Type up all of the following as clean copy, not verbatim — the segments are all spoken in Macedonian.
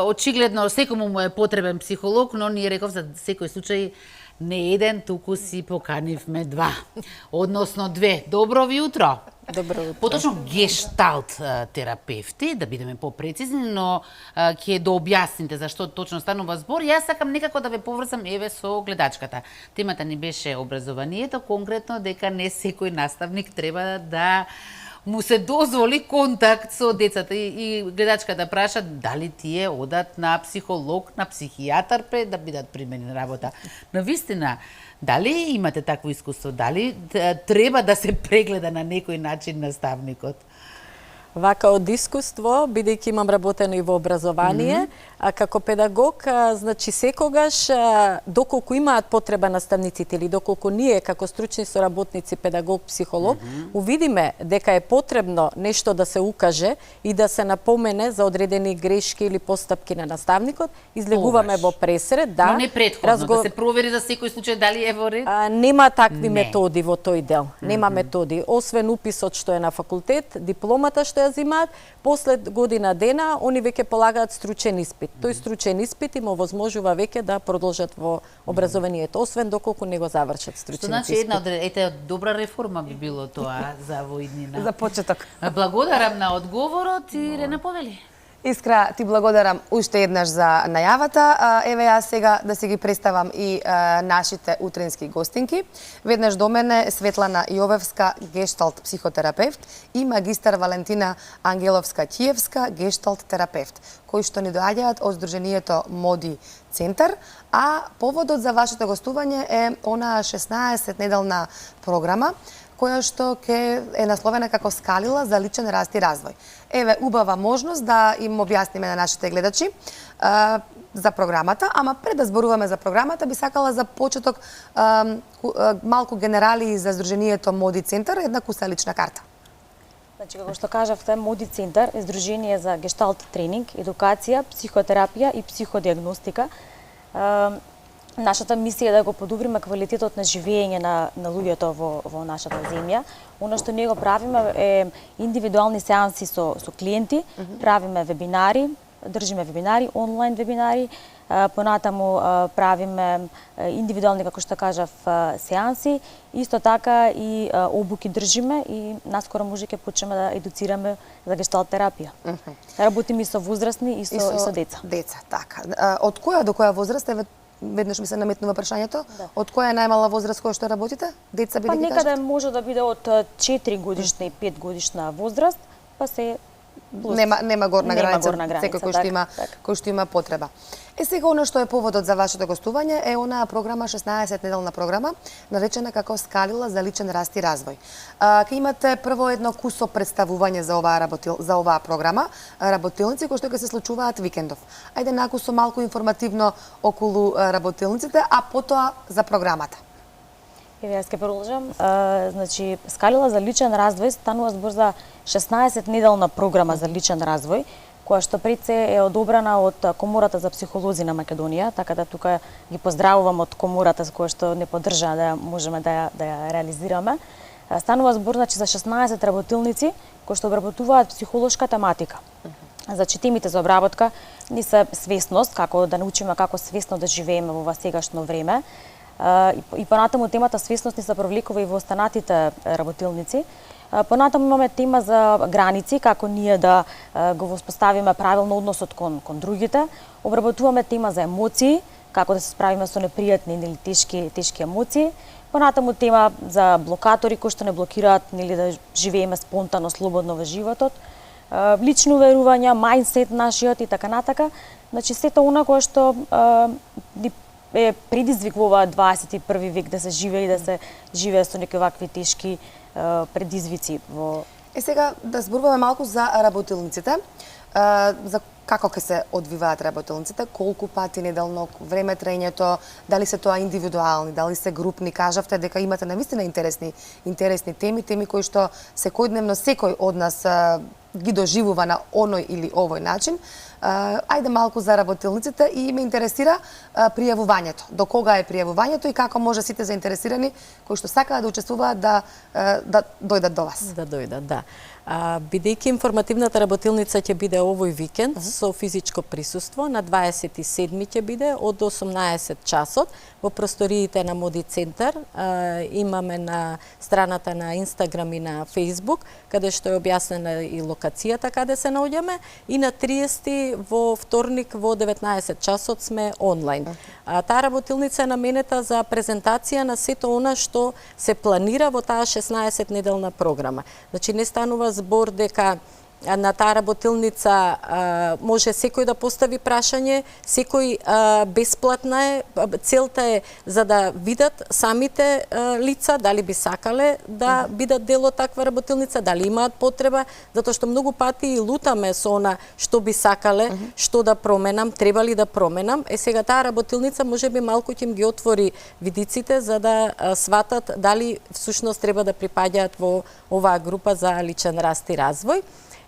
Очигледно, секому му е потребен психолог, но ние реков за секој случај не еден, туку си поканивме два. Односно две. Добро ви утро. Добро утро. Поточно гешталт терапевти, да бидеме попрецизни, но ќе да објасните зашто точно станува збор. Јас сакам некако да ве поврзам еве со гледачката. Темата ни беше образованието, конкретно дека не секој наставник треба да му се дозволи контакт со децата и гледачката праша дали тие одат на психолог, на психијатар пред да бидат примени на работа. Но вистина, дали имате такво искуство? Дали треба да се прегледа на некој начин наставникот? Вака од искуство, бидејќи имам работено и во образование, а како педагог, значи секогаш, доколку имаат потреба наставниците или доколку ние како стручни соработници, педагог, психолог, увидиме дека е потребно нешто да се укаже и да се напомене за одредени грешки или постапки на наставникот, излегуваме во пресред, да. Но не претходно, да се провери за секој случај дали е во ред? Нема такви методи во тој дел. Нема методи. Освен уписот што е на факултет, дипломата што ја зимаат, после година дена, они веќе полагаат стручен испит. Тој стручен испит им овозможува веќе да продолжат во образованието, освен доколку не го завршат стручен испит. Значи една од добра реформа би било тоа за во иднина. За почеток. Благодарам на одговорот и Рена повели. Искра, ти благодарам уште еднаш за најавата. Еве јас сега да си ги представам и нашите утрински гостинки. Веднаш до мене Светлана Јовевска, гешталт психотерапевт, и магистар Валентина Ангеловска-Ќиевска, гешталт терапевт, кои што ни доаѓаат од Сдруженијето Моди Центар, а поводот за вашето гостување е онаа 16-неделна програма која што е насловена како Скалила за личен раст и развој. Еве, убава можност да им објасниме на нашите гледачи за програмата, ама пред да зборуваме за програмата, би сакала за почеток малку генерали за Сдруженијето Моди Центар, една куса лична карта. Значи, како што кажавте, Моди Центар е здружение за гешталт тренинг, едукација, психотерапија и психодиагностика. Нашата мисија е да го подобриме квалитетот на живење на луѓето во нашата земја. Оно што ние го правиме е индивидуални сеанси со клиенти, правиме вебинари, држиме вебинари, онлайн вебинари, понатаму правиме индивидуални, како што кажав, сеанси, исто така и обуки држиме и наскоро може ќе почнеме да едуцираме за гешталт терапија. Работиме и со возрастни и со деца. Деца, така. Од која до која возраст веднаш ми се наметнува прашањето? Да. Од која е најмала возраст која што работите? Деца биде ги кажете? Некаде може да биде од 4 годишна и 5 годишна возраст, па се плюс. Нема горна граница, секој кој што има потреба. Сега оно што е поводот за вашето гостување е онаа програма, 16-неделна програма, наречена како Скалила за личен раст и развој. Ке имате прво едно кусо представување за оваа програма, работилници кои што ќе се случуваат викендов. Ајде накусо малку информативно околу работилниците, а потоа за програмата. Еве јас ќе продолжам. Значи, Скалила за личен развој станува збор за 16-неделна програма за личен развој, која што пред се е одобрена од Комората за психолози на Македонија, така да тука ги поздравувам од Комората која што не поддржа да можеме да ја реализираме. Станува збор значи за 16 работилници кои што обработуваат психолошка тематика. Значи темите за обработка ни се свесност, како да научиме како свесно да живееме во сегашно време. И понатаму темата свесност ни се провлекува и во останатите работилници. Понатаму имаме тема за граници, како ние да го воспоставиме правилно односот кон другите. Обработуваме тема за емоции, како да се справиме со непријатни или тешки емоции. Понатаму тема за блокатори кои што не блокираат нели да живееме спонтано, слободно во животот. Лични уверувања, мајндсет нашиот и така натака. Значи сето она кое што е предизвикува 21 век да се живее и да се живее со некои вакви тешки предизвици во... Сега да зборуваме малку за работилниците, за како ќе се одвиваат работилниците, колку пати неделно, време траењето, дали се тоа индивидуални, дали се групни, кажавте дека имате навистина интересни теми кои што секојдневно секој од нас ги доживува на оној или овој начин. Ајде малку за работилниците и ме интересира пријавувањето. До кога е пријавувањето и како може сите заинтересирани кои што сакаат да учествуваат да дојдат до вас? Да дојдат, да. Бидејќи информативната работилница ќе биде овој викенд со физичко присуство, на 27 ќе биде од 18 часот во просториите на Моди центар. Имаме на страната на Инстаграм и на Фејсбук, каде што е објаснена и локацијата каде се наоѓаме, и на 30 во вторник во 19 часот сме онлайн. Таа работилница е наменета за презентација на сето она што се планира во таа 16-неделна програма. Значи не станува збор дека на таа работилница може секој да постави прашање, секој бесплатна е, целта е за да видат самите лица дали би сакале да бидат дел од таква работилница, дали имаат потреба, затоа што многу пати и лутаме со она што би сакале, што да променам, треба ли да променам. Сега таа работилница можеби малку ќе им ги отвори видиците за да сватат дали всушност треба да припаѓаат во оваа група за личен раст и развој.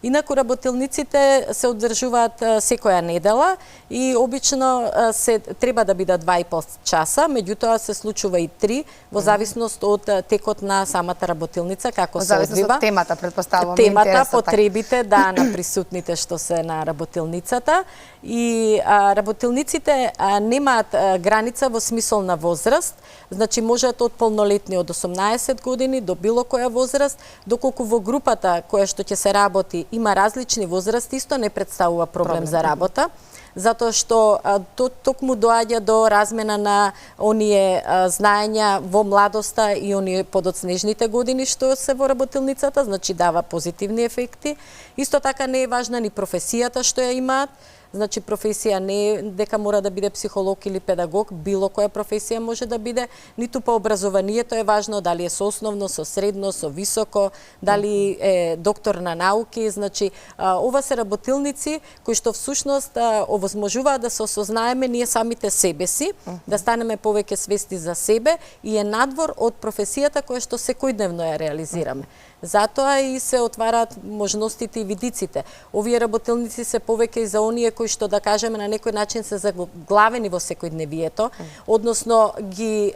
Инаку работилниците се одржуваат секоја недела и обично се треба да бидат 2,5 часа, меѓутоа се случува и 3 во зависност од текот на самата работилница, како се одвива. Во зависност од темата, претпоставувам. Темата, потребите, да, на присутните што се на работилницата. И работилниците немаат граница во смисол на возраст, значи можат од полнолетни од 18 години до било која возраст, доколку во групата која што ќе се работи има различни возрасти, исто не представува проблем за работа, затоа што токму доаѓа до размена на оние знаења во младоста и оние подоцнежните години што се во работилницата, значи дава позитивни ефекти. Исто така не е важна ни професијата што ја имаат. Значи професија не е дека мора да биде психолог или педагог, било која професија може да биде, ниту по образованието е важно дали е со основно, со средно, со високо, дали е доктор на науки, значи ова се работилници кои што всушност овозможуваат да се осознаеме ние самите себе си, да станеме повеќе свести за себе и е надвор од професијата која што секојдневно ја реализираме. Затоа и се отвараат можностите и видиците. Овие работилници се повеќе и за оние кои што да кажеме на некој начин се заглавени во секојдневието, односно ги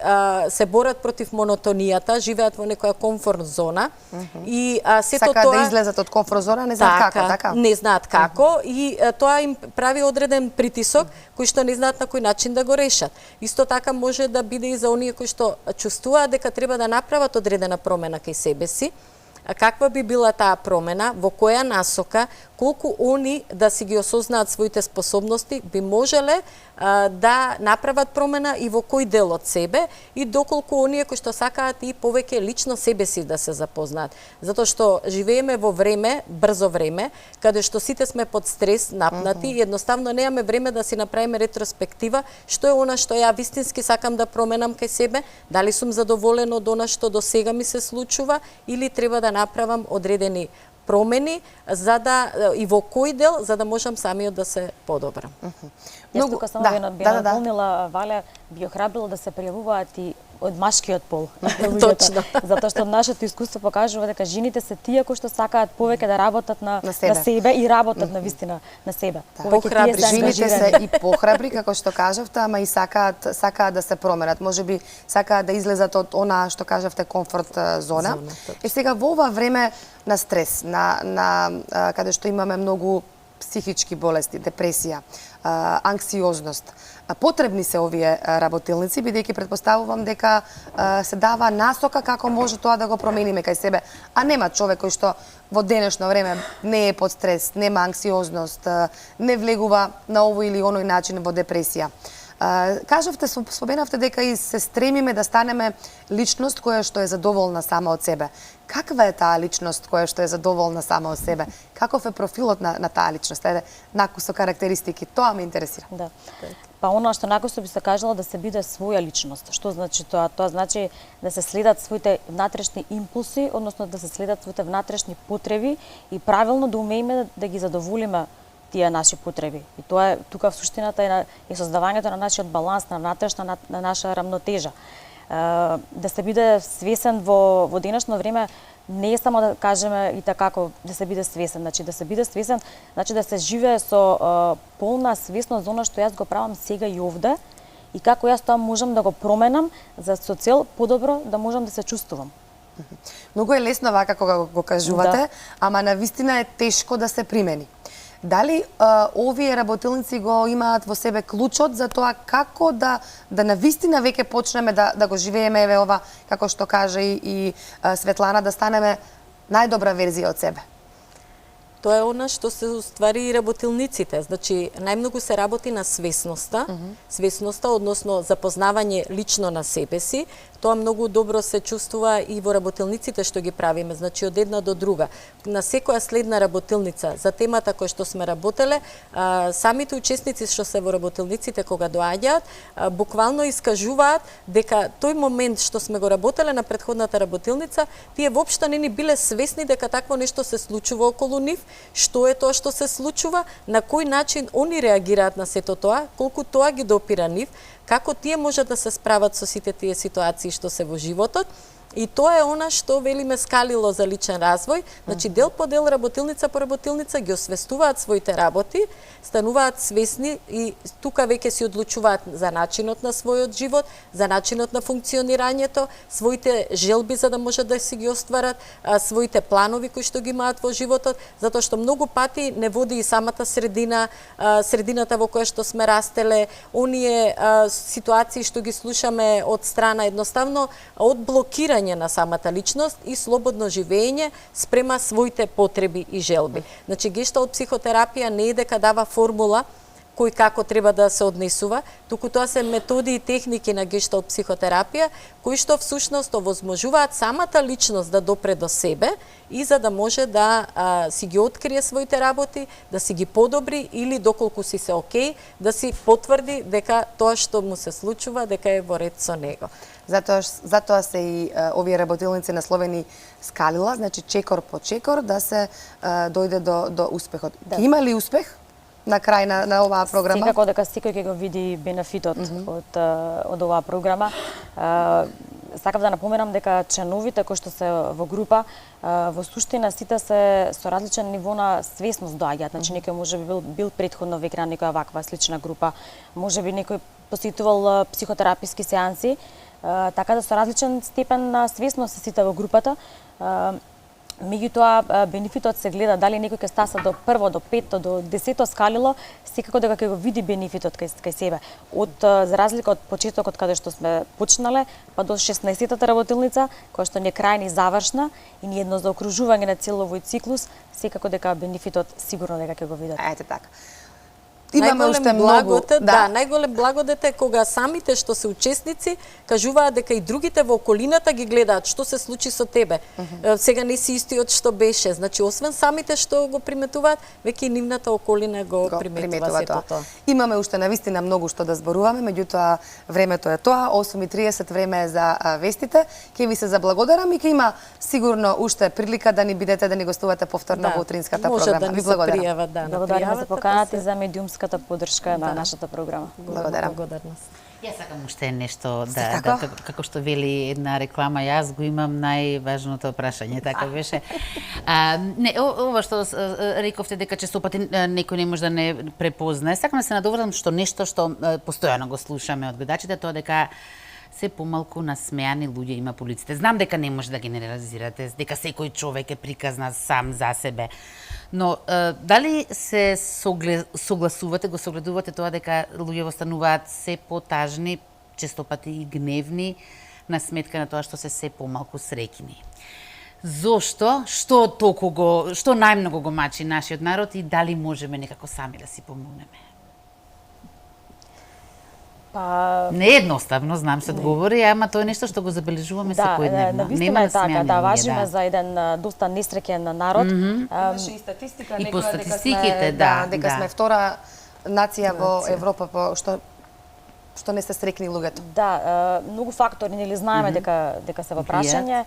се борат против монотонијата, живеат во некоја комфорт зона и сето Сакаат тоа да излезат од комфорт зона, не знаат како, така? Не знаат како и тоа им прави одреден притисок кој што не знаат на кој начин да го решат. Исто така може да биде и за оние кои што чувствуваат дека треба да направат одредена промена кај себе си. Каква би била таа промена, во која насока, колку они да си ги осознаат своите способности, би можеле да направат промена и во кој дел од себе и доколку оние кои што сакаат и повеќе лично себе си да се запознаат. Затоа што живееме во време, брзо време, каде што сите сме под стрес, напнати и едноставно немаме време да си направиме ретроспектива што е она што ја вистински сакам да променам кај себе, дали сум задоволен од она што до сега ми се случува или треба да направам одредени промени за да и во кој дел за да можам самиот да се подобрам. Јас тука само би наполнила, Валя, би охрабрила да се пријавуваат и од машкиот пол. Точно. Затоа што нашето искуство покажува дека жените се тие кои што сакаат повеќе да работат на себе и работат на вистина на себе. Похрабри. Жените се и похрабри, како што кажавте, ама и сакаат да се променат. Можеби сакаат да излезат од она што кажавте комфорт зона. Сега во ова време на стрес, на каде што имаме многу психички болести, депресија, анксиозност. Потребни се овие работилници, бидејќи претпоставувам дека се дава насока како може тоа да го промениме кај себе, а нема човек кој што во денешно време не е под стрес, нема анксиозност, не влегува на овој или оној начин во депресија. Кажавте, споменавте дека и се стремиме да станеме личност која што е задоволна сама од себе. Каква е таа личност која што е задоволна сама од себе? Каков е профилот на таа личност? Накус со карактеристики, тоа ме интересира. Да. Па она што накусо би се кажала да се биде своја личност. Што значи тоа? Тоа значи да се следат своите внатрешни импулси, односно да се следат своите внатрешни потреби и правилно да умееме да ги задоволиме тие наши потреби. И тоа е тука в суштината е создавањето на нашиот баланс, на внатрешна на наша рамнотежа. Да се биде свесен во денешно време не е само да кажеме и така да се биде свесен, значи да се биде свесен, значи да се живее со полна свесност за она што јас го правам сега и овде и како јас тоа можам да го променам за со цел подобро да можам да се чувствувам. Многу е лесно вака кога го кажувате, ама навистина е тешко да се примени. Дали овие работилници го имаат во себе клучот за тоа како да навистина веќе почнеме да го живееме еве ова, како што кажа и Светлана, да станеме најдобра верзија од себе? Тоа е она што се уствари и работилниците. Значи, најмногу се работи на свесноста, свесноста, односно запознавање лично на себе си. Тоа многу добро се чувствува и во работилниците што ги правиме, значи од една до друга. На секоја следна работилница за темата која што сме работеле, самите учесници што се во работилниците кога доаѓаат, буквално искажуваат дека тој момент што сме го работеле на претходната работилница, тие воопшто не ни биле свесни дека такво нешто се случува околу нив, што е тоа што се случува, на кој начин они реагираат на сето тоа, колку тоа ги допира нив, како тие можат да се справат со сите тие ситуации што се во животот. И тоа е она што велиме скалило за личен развој, значи дел по дел, работилница по работилница ги освестуваат своите работи, стануваат свесни и тука веќе си одлучуваат за начинот на својот живот, за начинот на функционирањето, своите желби за да можат да си ги остварат, своите планови кои што ги имаат во животот, затоа што многу пати не води и самата средина, средината во која што сме растеле, оние ситуации што ги слушаме од страна едноставно од блокирање на самата личност и слободно живење спрема своите потреби и желби. Значи, гешталт психотерапија не е дека дава формула кој како треба да се однесува, туку тоа се методи и техники на гешталт психотерапија кои што всушност овозможуваат самата личност да допре до себе и за да може да си ги открие своите работи, да си ги подобри или доколку си се окей, да си потврди дека тоа што му се случува дека е во ред со него. Затоа се и овие работилници насловени скалила, значи чекор по чекор да се дојде до успехот. Ќе има ли успех на крај на оваа програма? Секако дека секој ќе го види бенефитот од оваа програма. Сакав да напоменам дека членовите кои што се во група, во суштина сите се со различен ниво на свесност доаѓаат. Значи некој може би бил претходно веќе на некоја ваква слична група, може би некој посетувал психотераписки сеанси, така да со различен степен на свесност се сите во групата. Меѓутоа, бенефитот се гледа дали некој ќе стаса до прво, до петто, до 10-то скалило, секако дека ќе го види бенефитот кај себе. За разлика од почетокот каде што сме почнале, па до 16-та работилница, која што не е крајна и завршна, и ни едно заокружување на цел овој циклус, секако дека бенефитот сигурно дека ќе го видат. Ете така. Имаме уште многу. Најголем благодет е кога самите што се учесници кажуваат дека и другите во околината ги гледаат што се случи со тебе. Сега не си истиот што беше. Значи, освен самите што го приметуваат, веќе и нивната околина го приметува сето тоа. Имаме уште навистина многу што да зборуваме, меѓутоа времето е тоа. 8:30 време е за вестите. Ќе ви се заблагодарам и ќе има сигурно уште прилика да ни бидете, да ни гостувате повторно во утринската програма. Ви благодарам. Благодарам за поканата и за медиумската поддршка на нашата програма. Благодарам. Јас сакам уште нешто како што вели една реклама, јас го имам најважното прашање, така беше. Не, ова што рековте дека честопати некој не може да не препознае. Сакам да се надоврзам што нешто што постојано го слушаме од гледачите, тоа дека се помалку насмеани луѓе има по улиците. Знам дека не може да генерализирате, дека секој човек е приказна сам за себе. Но дали се согласувате, го согледувате тоа дека луѓе стануваат се потажни, честопати и гневни на сметка на тоа што се помалку среќни? Зошто? Што најмногу го мачи нашиот народ и дали можеме некако сами да си помогнеме? Не е едноставно, знам се одговори, ама тоа е нешто што го забележуваме секојдневно. Нема така, да, важиме за еден доста несреќен народ. Имаше и статистика, и по статистиките, дека сме втора нација во Европа по што не се срекни луѓето. Да, многу фактори, нели знаеме дека се во прашање.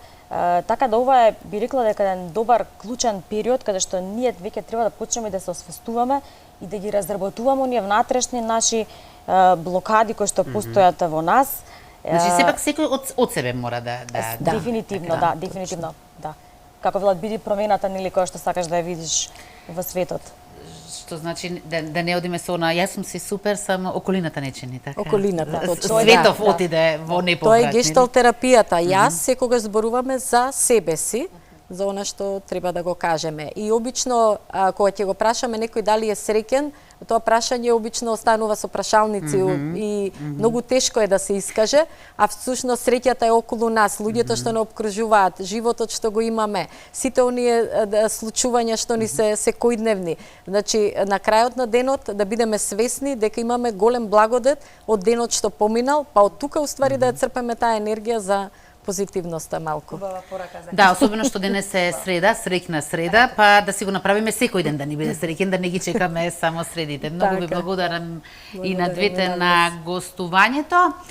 Така да ова е, би рекла дека еден добар клучен период каде што ние веќе треба да почнеме да се освестуваме и да ги разработуваме оние внатрешни наши блокади кои што постојат во нас. Значи сепак секој од себе мора да дефинитивно, дефинитивно, да. Како велат, биди промената нели која што сакаш да ја видиш во светот. што значи да не одиме со она, јас сум си супер, само околината не чини, така? Околината, точно. Светов Да, да. отиде во Тоа неповрат. е гешталт терапијата. Јас секогаш зборуваме за себе си, за она што треба да го кажеме. И обично, кога ќе го прашаме некој дали е среќен, тоа прашање обично останува со прашалници и многу тешко е да се искаже, а всушност среќата е околу нас, луѓето што не обкружуваат, животот што го имаме, сите оние случувања што ни се секојдневни. Значи, на крајот на денот да бидеме свесни дека имаме голем благодет од денот што поминал, па од тука уствари да ја црпеме таа енергија за позитивноста малку. Да, особено што денес е среда, среќна среда, па да си го направиме секој ден да ни биде среќен, да не ги чекаме само средите. Многу ви Така. благодарам и на Благодарам двете и на на гостувањето.